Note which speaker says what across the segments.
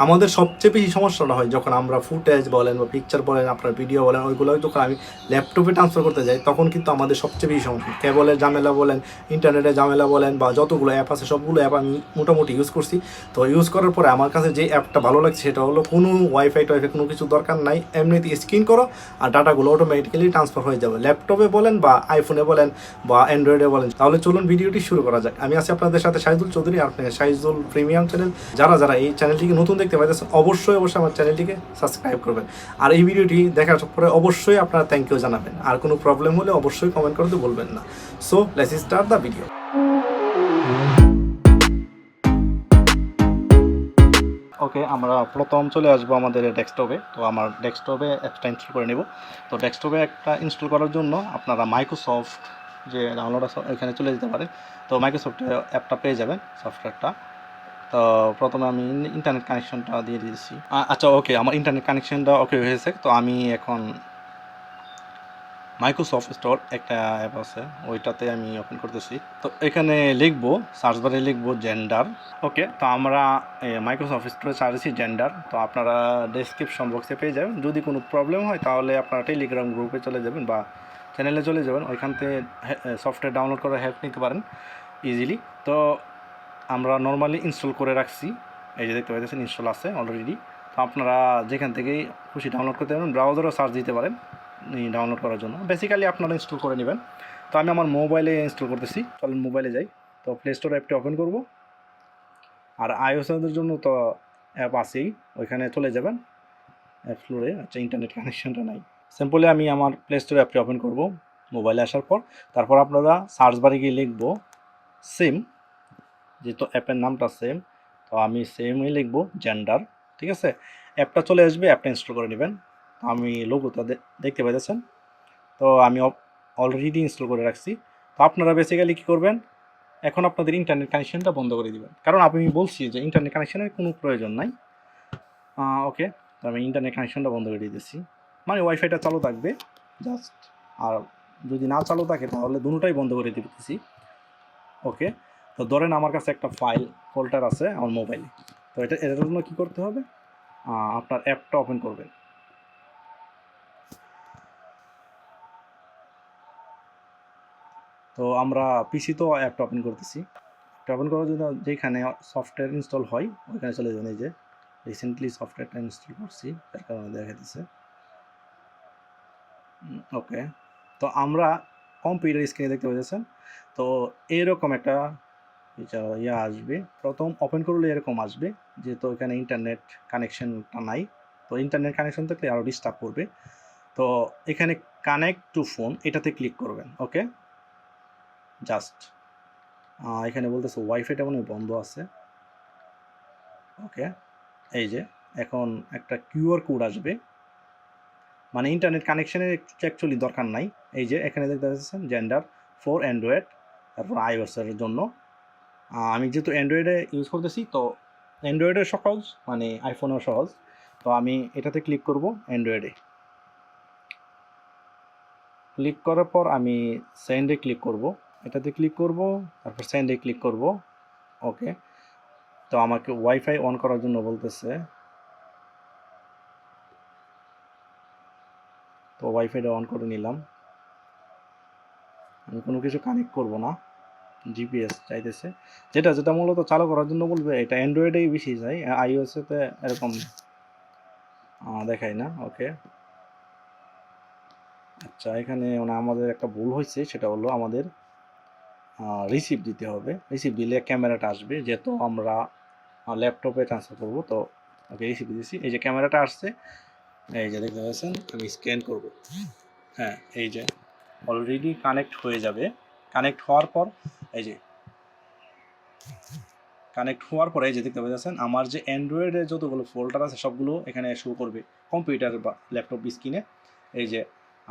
Speaker 1: আমাদের সবচেয়ে বেশি সমস্যাটা হয় যখন আমরা ফুটেজ বলেন বা পিকচার বলেন, আপনার ভিডিও বলেন, ওইগুলো যখন আমি ল্যাপটপে ট্রান্সফার করতে যাই, তখন কিন্তু আমাদের সবচেয়ে বেশি সমস্যা, কেবলের ঝামেলা বলেন, ইন্টারনেটের ঝামেলা বলেন, বা যতগুলো অ্যাপ আছে সবগুলো অ্যাপ আমি মোটামুটি ইউজ করছি। তো ইউজ করার পরে আমার কাছে যে অ্যাপটা ভালো লাগছে সেটা হলো কোনো ওয়াইফাই টাইফাই কোনো কিছু দরকার নাই, এমনিতে স্ক্রিন করো আর ডাটাগুলো অটোমেটিক্যালি ট্রান্সফার হয়ে যাবে, ল্যাপটপে বলেন বা আইফোনে বলেন বা অ্যান্ড্রয়েডে বলেন। তাহলে চলুন ভিডিওটি শুরু করা যাক। আমি আছি আপনাদের সাথে শাহিদুল চৌধুরী, আপনার শাহিদুল প্রিমিয়াম চ্যানেল। যারা যারা এই চ্যানেলটিকে নতুন দেখতে পাইতেছেন অবশ্যই অবশ্যই আমার চ্যানেলটিকে সাবস্ক্রাইব করবেন, আর এই ভিডিওটি দেখার পরে অবশ্যই আপনারা থ্যাংক ইউ জানাবেন, আর কোনো প্রবলেম হলে অবশ্যই কমেন্ট করতে বলবেন না। So let's start the video. Okay, আমরা প্রথম চলে আসবো আমাদের ডেস্কটপে। তো আমার ডেস্কটপে অ্যাপটা ইনস্টল করে নেব। তো ডেস্কটপে একটা ইনস্টল করার জন্য আপনারা মাইক্রোসফট যে ডাউনলোড আছে এখানে চলে যেতে পারেন। তো মাইক্রোসফটের অ্যাপটা পেয়ে যাবেন, সফটওয়্যারটা। তো প্রথমে আমি ইন্টারনেট কানেকশনটা দিয়ে দিয়েছি। আচ্ছা, ওকে, আমার ইন্টারনেট কানেকশনটা ওকে হয়েছে। তো আমি এখন মাইক্রোসফট স্টোর একটা অ্যাপ আছে, ওইটাতে আমি ওপেন করতেছি। তো এখানে লিখবো, সার্চ বারে লিখবো জেন্ডার। ওকে, তো আমরা মাইক্রোসফট স্টোরে সার্চছি জেন্ডার। তো আপনারা ডেসক্রিপশন বক্সে পেয়ে যাবেন। যদি কোনো প্রবলেম হয় তাহলে আপনারা টেলিগ্রাম গ্রুপে চলে যাবেন বা চ্যানেলে চলে যাবেন, ওইখান থেকে সফটওয়্যার ডাউনলোড করে হেল্প নিতে পারেন ইজিলি। তো আমরা নর্মালি ইনস্টল করে রাখছি, এই যে দেখতে পাচ্ছেন ইনস্টল আছে অলরেডি। তো আপনারা যেখান থেকেই খুশি ডাউনলোড করতে পারেন, ব্রাউজারও সার্চ দিতে পারেন ডাউনলোড করার জন্য। বেসিক্যালি আপনারা ইনস্টল করে নেবেন। তো আমি আমার মোবাইলে ইনস্টল করতেছি, চলেন মোবাইলে যাই। তো প্লে স্টোর অ্যাপটি ওপেন করব, আর আইওএসের জন্য তো অ্যাপ আছেই, ওইখানে চলে যাবেন অ্যাপ স্টোরে। আচ্ছা, ইন্টারনেট কানেকশনটা নাই। সিম্পলি আমি আমার প্লে স্টোর অ্যাপটি ওপেন করব মোবাইলে আসার পর। তারপর আপনারা সার্চ বারে গিয়ে লিখবো সিম, যেহেতু অ্যাপের নামটা সেম, তো আমি সেমই লিখবো জেন্ডার। ঠিক আছে, অ্যাপটা চলে আসবে, অ্যাপটা ইনস্টল করে নেবেন। আমি লোগোটা দেখতে পাইতেছেন, তো আমি অলরেডি ইনস্টল করে রাখছি। তো আপনারা বেসিক্যালি কী করবেন, এখন আপনাদের ইন্টারনেট কানেকশনটা বন্ধ করে দিবেন, কারণ আমি বলছি যে ইন্টারনেট কানেকশনের কোনো প্রয়োজন নাই। ওকে, তো আমি ইন্টারনেট কানেকশনটা বন্ধ করে দিয়েছি, মানে ওয়াইফাইটা চালু থাকবে জাস্ট। আর যদি না চালু থাকে তাহলে দুটোটাই বন্ধ করে দিতেছি। ওকে, তো ধরেন আমার কাছে একটা ফাইল ফোল্ডার আছে আমার মোবাইলে। তো এটার জন্য কী করতে হবে, আপনার অ্যাপটা ওপেন করবেন। তো আমরা পিসি তো অ্যাপটা ওপেন করতেছি। অ্যাপটা ওপেন করার জন্য যেখানে সফটওয়্যার ইনস্টল হয় ওইখানে চলে যাবেন। এই যে রিসেন্টলি সফটওয়্যারটা ইনস্টল করছি, তার কারণে দেখা দিচ্ছে। ওকে, তো আমরা কম্পিউটার স্ক্রিনে দেখতে পাচ্ছেন। তো এরকম একটা আসবে, প্রথম ওপেন করলে এরকম আসবে, যেহেতু এখানে ইন্টারনেট কানেকশনটা নাই। তো ইন্টারনেট কানেকশন থাকলে আরও ডিস্টার্ব করবে। তো এখানে কানেক্ট টু ফোন, এটাতে ক্লিক করবেন। ওকে, জাস্ট এখানে বলতেছে ওয়াইফাইটা মনে হয় বন্ধ আছে। ওকে, এই যে এখন একটা কিউআর কোড আসবে, মানে ইন্টারনেট কানেকশনের অ্যাকচুয়ালি দরকার নাই। এই যে এখানে দেখতে পাচ্ছেন জেন্ডার ফর অ্যান্ড্রয়েড, তারপর আইওএসের জন্য। আমি যেহেতু অ্যান্ড্রয়েডে ইউজ করতেছি, তো অ্যান্ড্রয়েডে সহজ, মানে আইফোনেও সহজ। তো আমি এটাতে ক্লিক করব, অ্যান্ড্রয়েডে ক্লিক করার পর আমি সেন্ডে ক্লিক করব, এটাতে ক্লিক করব, তারপর সেন্ডে ক্লিক করব। ওকে, তো আমাকে ওয়াইফাই অন করার জন্য বলতেছে, তো ওয়াইফাইটা অন করে নিলাম। আমি কোনো কিছু কানেক্ট করব না, জিপিএস চাইতেছে, যেটা যেটা মূলত চালু করার জন্য বলবে। এটা অ্যান্ড্রয়েডেই বেশি যায়, আইওএসেতে এরকম দেখায় না। ওকে, আচ্ছা, এখানে মানে আমাদের একটা ভুল হয়েছে, সেটা হলো আমাদের রিসিভ দিতে হবে। রিসিভ দিলে ক্যামেরাটা আসবে, যেহেতু আমরা ল্যাপটপে ট্রান্সফার করবো। তো ওকে, রিসিভ দিয়েছি, এই যে ক্যামেরাটা আসছে, এই যে দেখতে পাচ্ছেন। আমি স্ক্যান করব, হ্যাঁ, এই যে অলরেডি কানেক্ট হয়ে যাবে। কানেক্ট হওয়ার পর এই যে এই যে দেখতে পাচ্ছেন আমার যে অ্যান্ড্রয়েডের যতগুলো ফোল্ডার আছে সবগুলো এখানে শো করবে কম্পিউটার বা ল্যাপটপ স্ক্রিনে। এই যে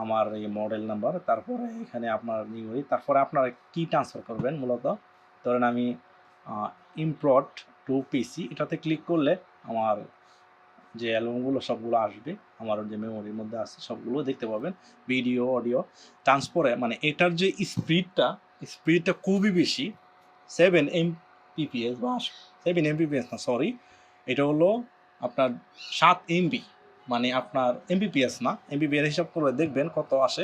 Speaker 1: আমার এই মডেল নাম্বার, তারপরে এখানে আপনার মেমোরি, তারপরে আপনারা কি ট্রান্সফার করবেন মূলত। ধরেন আমি ইম্পোর্ট টু পিসি, এটাতে ক্লিক করলে আমার যে অ্যালবামগুলো সবগুলো আসবে, আমার যে মেমোরির মধ্যে আছে সবগুলো দেখতে পাবেন। ভিডিও, অডিও ট্রান্সফারে, মানে এটার যে স্পিডটা খুবই বেশি, 7 Mbps বা 7 Mbps না, সরি, এটা হলো আপনার 7 MB, মানে আপনার MBPS না, MBPS হিসাব করে দেখবেন কত আসে,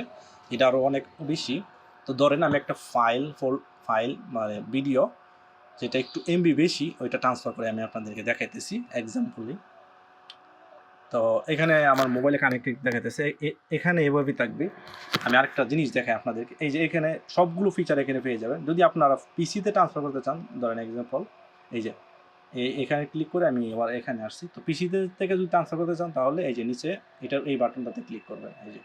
Speaker 1: এটা আরও অনেক বেশি। তো ধরেন আমি একটা ফাইল মানে ভিডিও যেটা একটু এমবি বেশি ওইটা ট্রান্সফার করে আমি আপনাদেরকে দেখাইতেছি এক্সাম্পলি। তো এখানে আমার মোবাইলে কানেক্টেড দেখাইতেছে, এখানে এভাবেই থাকবে। আমি আরেকটা জিনিস দেখাই আপনাদেরকে, এই যে এখানে সবগুলো ফিচার এখানে পেয়ে যাবেন। যদি আপনারা পিসিতে ট্রান্সফার করতে চান, ধরেন এক্সাম্পল এই যে এখানে ক্লিক করে আমি এবার এখানে আসছি। তো পিসিতে থেকে যদি ট্রান্সফার করতে চান তাহলে এই যে নিচে এটার এই বাটনটাতে ক্লিক করবেন, এই যে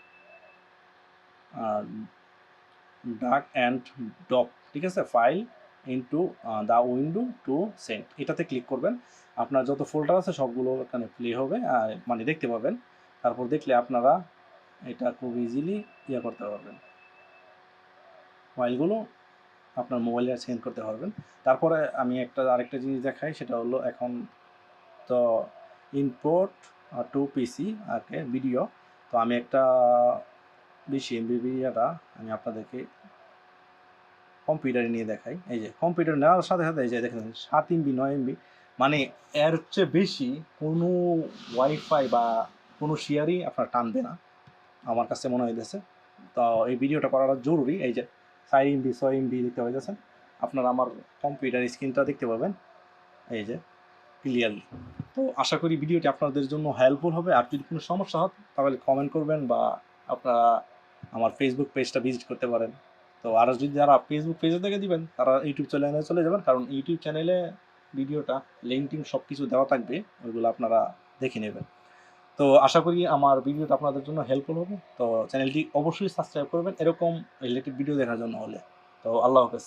Speaker 1: ডাক অ্যান্ড ড্রপ, ঠিক আছে, file into the window to send, এটাতে ক্লিক করবেন। আপনার যত ফোল্ডার আছে সবগুলো এখানে প্লে হবে, মানে দেখতে পাবেন। তারপর দেখলে আপনারা এটা খুব ইজিলি ইয়ে করতে পারবেন, ফাইলগুলো আপনার মোবাইলে সেন্ড করতে পারবেন। তারপরে আমি আরেকটা জিনিস দেখাই, সেটা হলো এখন তো ইম্পোর্ট টু পিসি ওকে ভিডিও। তো আমি একটা বেশি এমবি ভিডিওটা আমি আপনাদেরকে কম্পিউটারে নিয়ে দেখাই। এই যে কম্পিউটার নেওয়ার সাথে সাথে এই যে দেখেন 7 MB 9 MB, মানে এর চেয়ে বেশি কোনো ওয়াইফাই বা কোনো শেয়ারই আপনার টানবে না আমার কাছে মনে হইতেছে। তো এই ভিডিওটা করাটা জরুরি। এই যে 4 MB 6 MB দেখতে পাইতেছেন, আপনারা আমার কম্পিউটার স্ক্রিনটা দেখতে পাবেন এই যে ক্লিয়ারলি। তো আশা করি ভিডিওটি আপনাদের জন্য হেল্পফুল হবে। আর যদি কোনো সমস্যা হয় তাহলে কমেন্ট করবেন, বা আপনারা আমার ফেসবুক পেজটা ভিজিট করতে পারেন। তো আর যদি যারা ফেসবুক পেজে থেকে দিবেন তারা ইউটিউব চ্যানেলে চলে যাবেন, কারণ ইউটিউব চ্যানেলে ভিডিওটা লিঙ্ক টিঙ্ক সব কিছু দেওয়া থাকবে, ওইগুলো আপনারা দেখে নেবেন। তো আশা করি আমার ভিডিওটা আপনাদের জন্য হেল্পফুল হবে। তো চ্যানেলটি অবশ্যই সাবস্ক্রাইব করবেন এরকম রিলেটেড ভিডিও দেখার জন্য হলে। তো আল্লাহ হাফেজ।